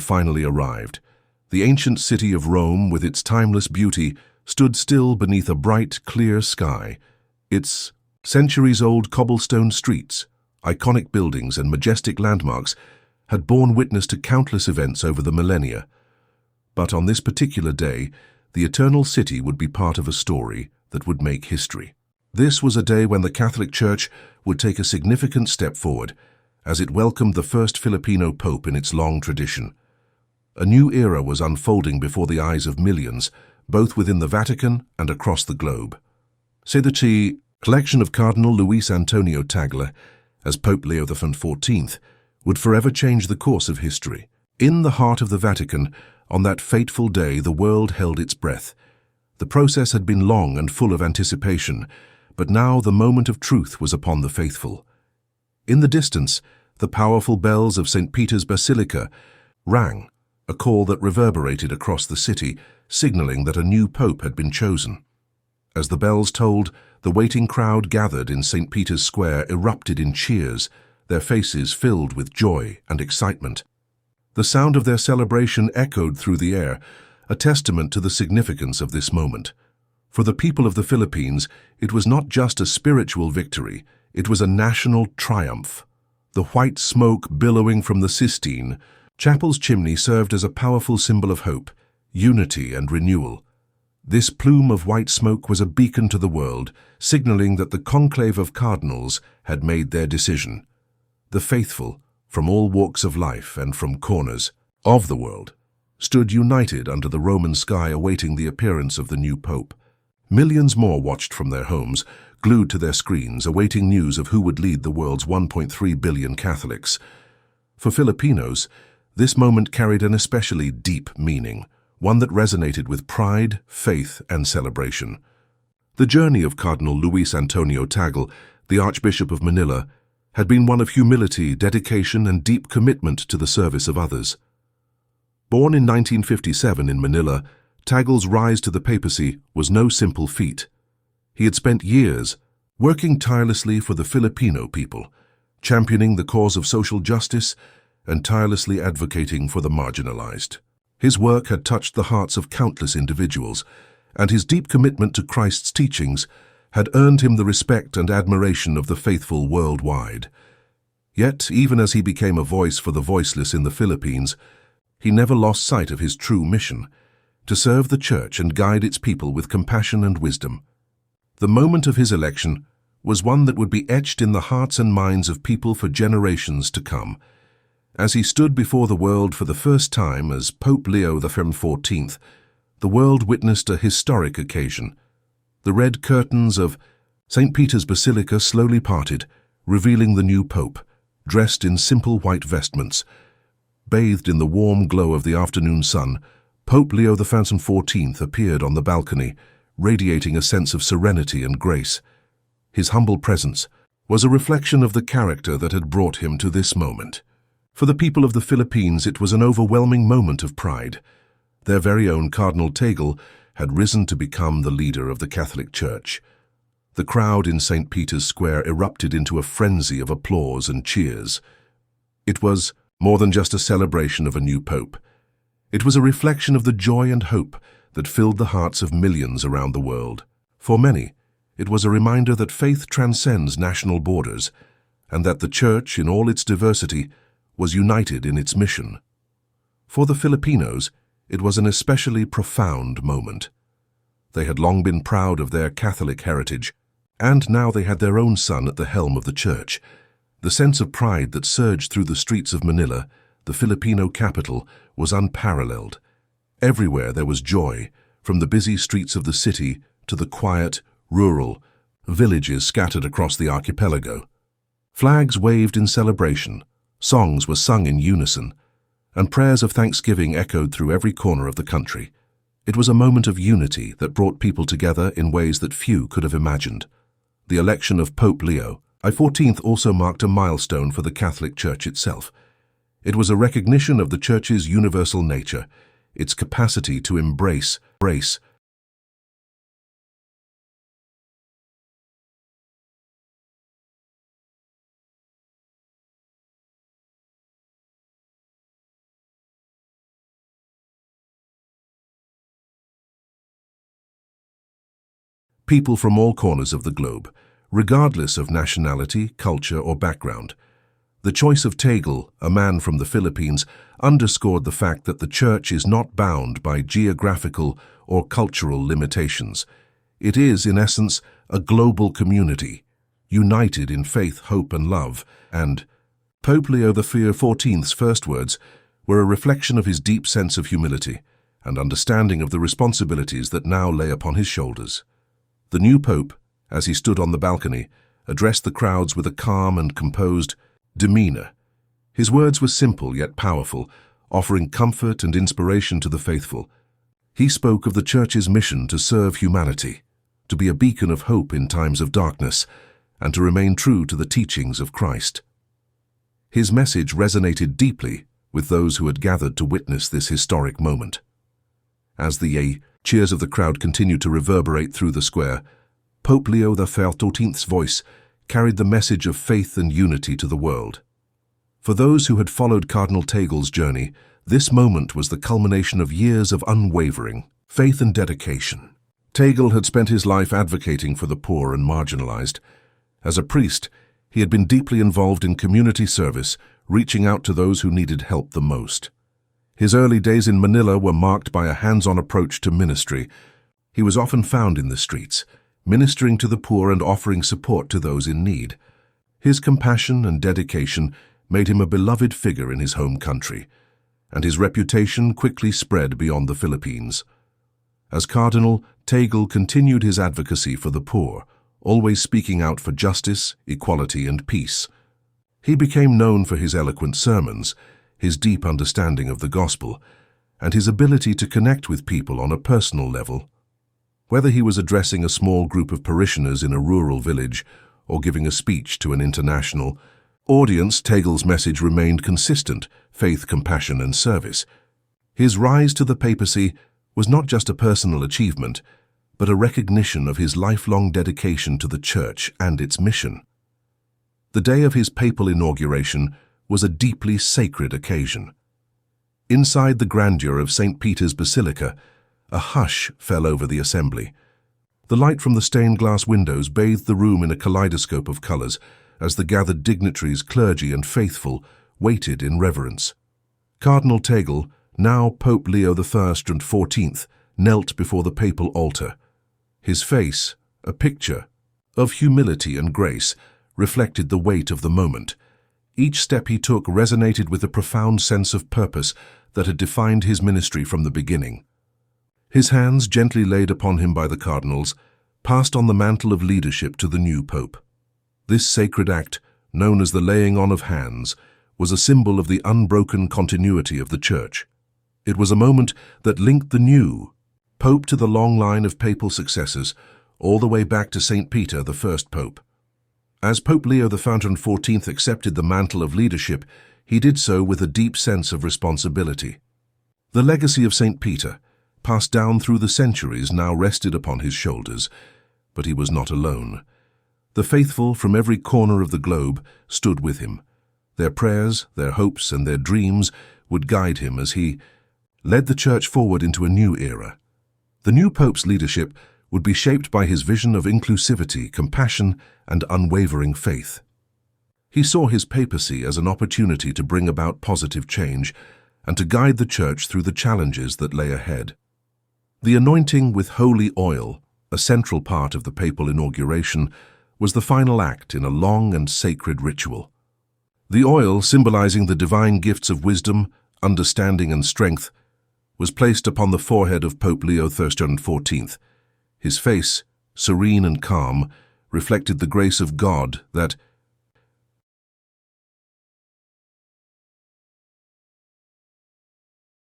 finally arrived. The ancient city of Rome, with its timeless beauty, stood still beneath a bright, clear sky. Its centuries-old cobblestone streets, iconic buildings, and majestic landmarks had borne witness to countless events over the millennia. But on this particular day, the Eternal City would be part of a story that would make history. This was a day when the Catholic Church would take a significant step forward, as it welcomed the first Filipino Pope in its long tradition. A new era was unfolding before the eyes of millions, both within the Vatican and across the globe. The election of Cardinal Luis Antonio Tagle as Pope Leo XIV would forever change the course of history. In the heart of the Vatican, on that fateful day, the world held its breath. The process had been long and full of anticipation, but now the moment of truth was upon the faithful. In the distance, the powerful bells of St. Peter's Basilica rang, a call that reverberated across the city, signaling that a new pope had been chosen. As the bells tolled, the waiting crowd gathered in St. Peter's Square erupted in cheers, their faces filled with joy and excitement. The sound of their celebration echoed through the air, a testament to the significance of this moment. For the people of the Philippines, it was not just a spiritual victory, it was a national triumph. The white smoke billowing from the Sistine Chapel's chimney served as a powerful symbol of hope, unity, and renewal. This plume of white smoke was a beacon to the world, signaling that the conclave of cardinals had made their decision. The faithful, from all walks of life and from corners of the world, stood united under the Roman sky awaiting the appearance of the new pope. Millions more watched from their homes, glued to their screens, awaiting news of who would lead the world's 1.3 billion Catholics. For Filipinos, this moment carried an especially deep meaning, one that resonated with pride, faith, and celebration. The journey of Cardinal Luis Antonio Tagle, the Archbishop of Manila, had been one of humility, dedication, and deep commitment to the service of others. Born in 1957 in Manila, Tagle's rise to the papacy was no simple feat. He had spent years working tirelessly for the Filipino people, championing the cause of social justice and tirelessly advocating for the marginalized. His work had touched the hearts of countless individuals, and his deep commitment to Christ's teachings had earned him the respect and admiration of the faithful worldwide. Yet, even as he became a voice for the voiceless in the Philippines, he never lost sight of his true mission, to serve the Church and guide its people with compassion and wisdom. The moment of his election was one that would be etched in the hearts and minds of people for generations to come. As he stood before the world for the first time as Pope Leo XIV, the world witnessed a historic occasion. The red curtains of St. Peter's Basilica slowly parted, revealing the new pope, dressed in simple white vestments. Bathed in the warm glow of the afternoon sun, Pope Leo XIV appeared on the balcony, radiating a sense of serenity and grace. His humble presence was a reflection of the character that had brought him to this moment. For the people of the Philippines, it was an overwhelming moment of pride. Their very own Cardinal Tagle had risen to become the leader of the Catholic Church. The crowd in St. Peter's Square erupted into a frenzy of applause and cheers. It was more than just a celebration of a new pope. It was a reflection of the joy and hope that filled the hearts of millions around the world. For many, it was a reminder that faith transcends national borders, and that the Church, in all its diversity, was united in its mission. For the Filipinos, it was an especially profound moment. They had long been proud of their Catholic heritage, and now they had their own son at the helm of the Church. The sense of pride that surged through the streets of Manila, the Filipino capital, was unparalleled. Everywhere there was joy, from the busy streets of the city to the quiet, rural villages scattered across the archipelago. Flags waved in celebration, songs were sung in unison, and prayers of thanksgiving echoed through every corner of the country. It was a moment of unity that brought people together in ways that few could have imagined. The election of Pope Leo XIV also marked a milestone for the Catholic Church itself. It was a recognition of the Church's universal nature, its capacity to embrace people from all corners of the globe, regardless of nationality, culture, or background. The choice of Tagle, a man from the Philippines, underscored the fact that the Church is not bound by geographical or cultural limitations. It is, in essence, a global community, united in faith, hope, and love, and Pope Leo XIV's first words were a reflection of his deep sense of humility and understanding of the responsibilities that now lay upon his shoulders. The new Pope, as he stood on the balcony, addressed the crowds with a calm and composed demeanor. His words were simple yet powerful, offering comfort and inspiration to the faithful. He spoke of the Church's mission to serve humanity, to be a beacon of hope in times of darkness, and to remain true to the teachings of Christ. His message resonated deeply with those who had gathered to witness this historic moment. As the cheers of the crowd continued to reverberate through the square, Pope Leo XIV's voice carried the message of faith and unity to the world. For those who had followed Cardinal Tagle's journey, this moment was the culmination of years of unwavering faith and dedication. Tagle had spent his life advocating for the poor and marginalized. As a priest, he had been deeply involved in community service, reaching out to those who needed help the most. His early days in Manila were marked by a hands-on approach to ministry. He was often found in the streets, ministering to the poor and offering support to those in need. His compassion and dedication made him a beloved figure in his home country, and his reputation quickly spread beyond the Philippines. As Cardinal, Tagle continued his advocacy for the poor, always speaking out for justice, equality, and peace. He became known for his eloquent sermons, his deep understanding of the gospel, and his ability to connect with people on a personal level. Whether he was addressing a small group of parishioners in a rural village or giving a speech to an international audience, Tagle's message remained consistent: faith, compassion, and service. His rise to the papacy was not just a personal achievement, but a recognition of his lifelong dedication to the Church and its mission. The day of his papal inauguration was a deeply sacred occasion. Inside the grandeur of St. Peter's Basilica, a hush fell over the assembly. The light from the stained glass windows bathed the room in a kaleidoscope of colors as the gathered dignitaries, clergy, and faithful waited in reverence. Cardinal Tagle, now Pope Leo XIV, knelt before the papal altar. His face, a picture of humility and grace, reflected the weight of the moment. Each step he took resonated with a profound sense of purpose that had defined his ministry from the beginning. His hands, gently laid upon him by the cardinals, passed on the mantle of leadership to the new pope. This sacred act, known as the laying on of hands, was a symbol of the unbroken continuity of the Church. It was a moment that linked the new pope to the long line of papal successors, all the way back to St. Peter, the first pope. As Pope Leo XIV accepted the mantle of leadership, he did so with a deep sense of responsibility. The legacy of St. Peter, passed down through the centuries, now rested upon his shoulders, but he was not alone. The faithful from every corner of the globe stood with him. Their prayers, their hopes, and their dreams would guide him as he led the Church forward into a new era. The new Pope's leadership would be shaped by his vision of inclusivity, compassion, and unwavering faith. He saw his papacy as an opportunity to bring about positive change and to guide the Church through the challenges that lay ahead. The anointing with holy oil, a central part of the papal inauguration, was the final act in a long and sacred ritual. The oil, symbolizing the divine gifts of wisdom, understanding, and strength, was placed upon the forehead of Pope Leo XIV. His face, serene and calm, reflected the grace of God that,